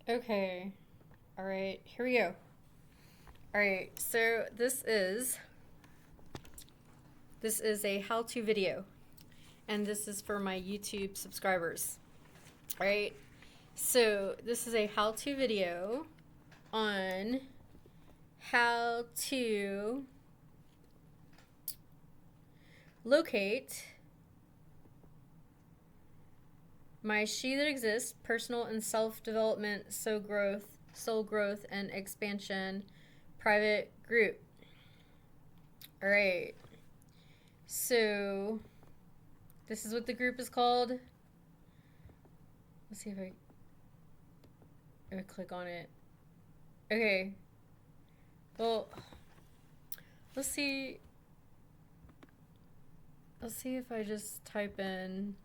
Okay. All right. Here we go. All right. So this is a how-to video, and this is for my YouTube subscribers. All right. So this is a how-to video on how to locate my She That Exists personal and self-development, soul growth, and expansion private group. All right. So this is what the group is called. Let's see if I click on it. Okay. Well, let's see. Let's see if I just type in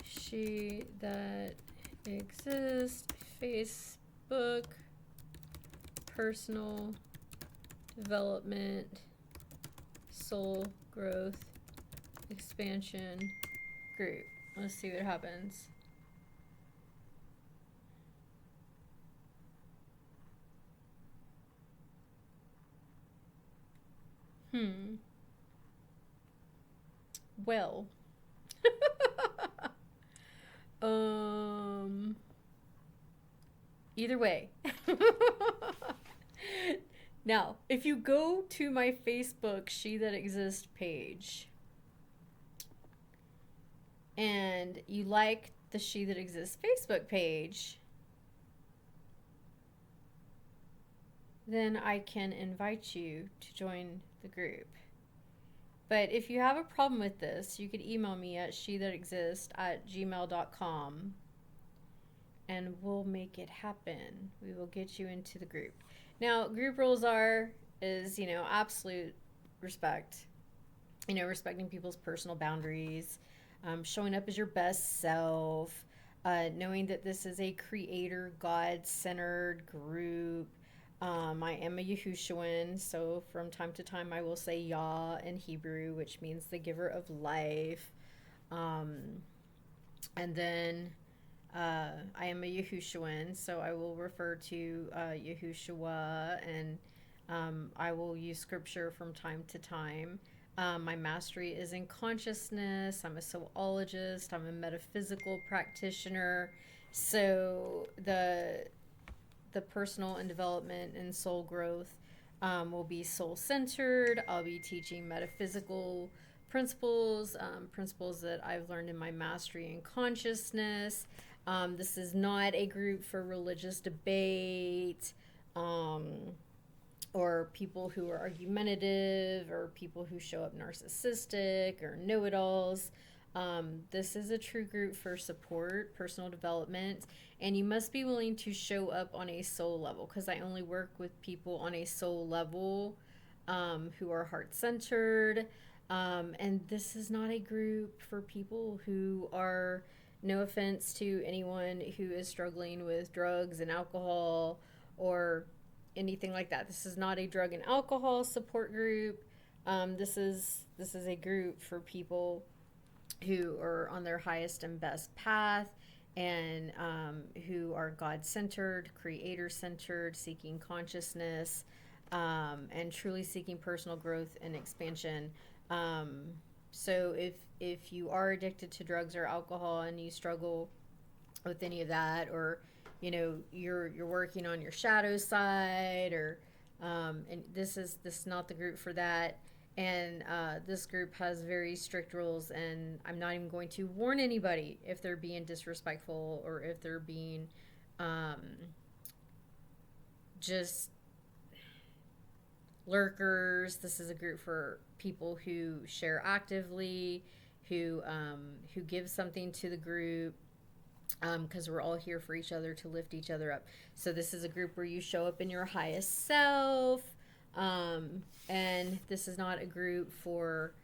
She That Exists Facebook personal development soul growth expansion group. Let's see what happens. Well, either way. Now, if you go to my Facebook She That Exists page and you like the She That Exists Facebook page, then I can invite you to join the group. But if you have a problem with this, you could email me at shethatExists@gmail.com and we'll make it happen. We will get you into the group. Now, group rules is absolute respect. Respecting people's personal boundaries, showing up as your best self, knowing that this is a creator, God-centered group. I am a Yahushuan, so from time to time I will say YaH in Hebrew, which means the giver of life. And then I am a Yahushuan, so I will refer to Yahushua, and I will use scripture from time to time. My mastery is in consciousness. I'm a soulologist. I'm a metaphysical practitioner. So the personal and development and soul growth will be soul centered. I'll be teaching metaphysical principles that I've learned in my mastery and consciousness. This is not a group for religious debate, or people who are argumentative, or people who show up narcissistic or know-it-alls. This is a true group for support, personal development, and you must be willing to show up on a soul level, because I only work with people on a soul level who are heart-centered. And this is not a group for people who are, no offense to anyone who is struggling with drugs and alcohol or anything like that. This is not a drug and alcohol support group. This is a group for people who are on their highest and best path, and who are God-centered, creator-centered, seeking consciousness, and truly seeking personal growth and expansion. So if you are addicted to drugs or alcohol and you struggle with any of that, or you're working on your shadow side, or and this is not the group for that. And this group has very strict rules, and I'm not even going to warn anybody if they're being disrespectful or if they're being just lurkers. This is a group for people who share actively, who give something to the group, because we're all here for each other to lift each other up. So this is a group where you show up in your highest self, and this is not a group for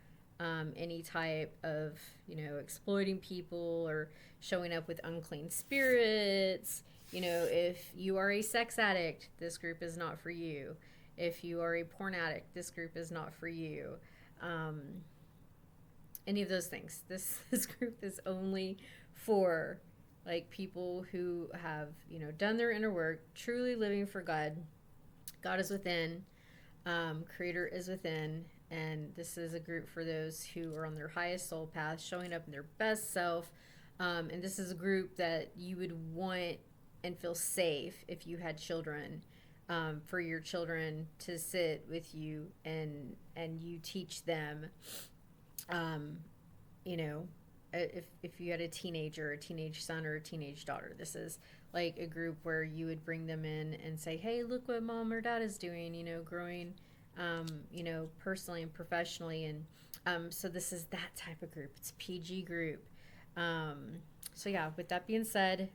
any type of exploiting people or showing up with unclean spirits. If you are a sex addict, this group is not for you. If you are a porn addict, this group is not for you. any of those things. This group is only for like people who have, you know, done their inner work, truly living for God. God is within, Creator is within, and this is a group for those who are on their highest soul path, showing up in their best self. And this is a group that you would want and feel safe if you had children, for your children to sit with you and you teach them, you know, if you had a teenager, a teenage son or a teenage daughter, this is like a group where you would bring them in and say, hey, look what mom or dad is doing, you know, growing, you know, personally and professionally. And so this is that type of group. It's a PG group. So yeah, with that being said,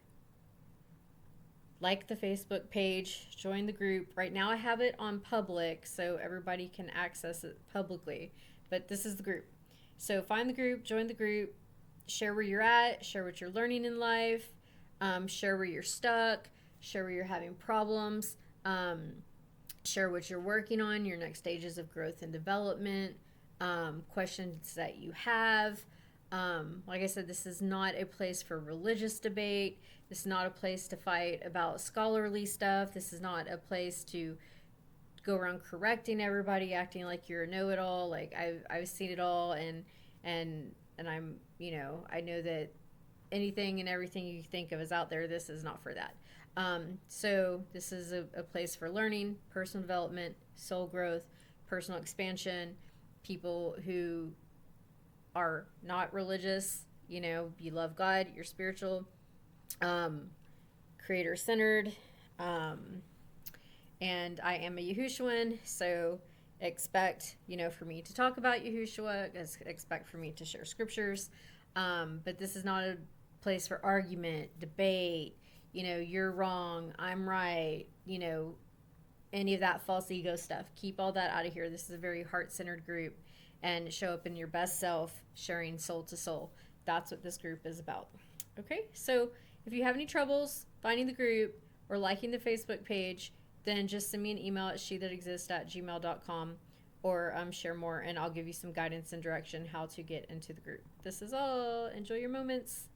like the Facebook page, join the group. Right now I have it on public so everybody can access it publicly, but this is the group. So find the group, join the group, share where you're at, share what you're learning in life, share where you're stuck, share where you're having problems, share what you're working on, your next stages of growth and development, questions that you have. Like I said, this is not a place for religious debate. This is not a place to fight about scholarly stuff. This is not a place to go around correcting everybody, acting like you're a know-it-all. Like I've seen it all, and I'm, you know, I know that anything and everything you think of is out there. This is not for that. So this is a place for learning, personal development, soul growth, personal expansion, people who are not religious, you know, you love God, you're spiritual, creator centered, and I am a Yahushuan, so expect, you know, for me to talk about Yahushua, expect for me to share scriptures, but this is not a place for argument, debate, you know, you're wrong, I'm right, you know, any of that false ego stuff. Keep all that out of here. This is a very heart-centered group, and show up in your best self, sharing soul to soul. That's what this group is about. Okay, so if you have any troubles finding the group or liking the Facebook page, then just send me an email at SheThatExists@gmail.com, or share more, and I'll give you some guidance and direction how to get into the group. This is all. Enjoy your moments.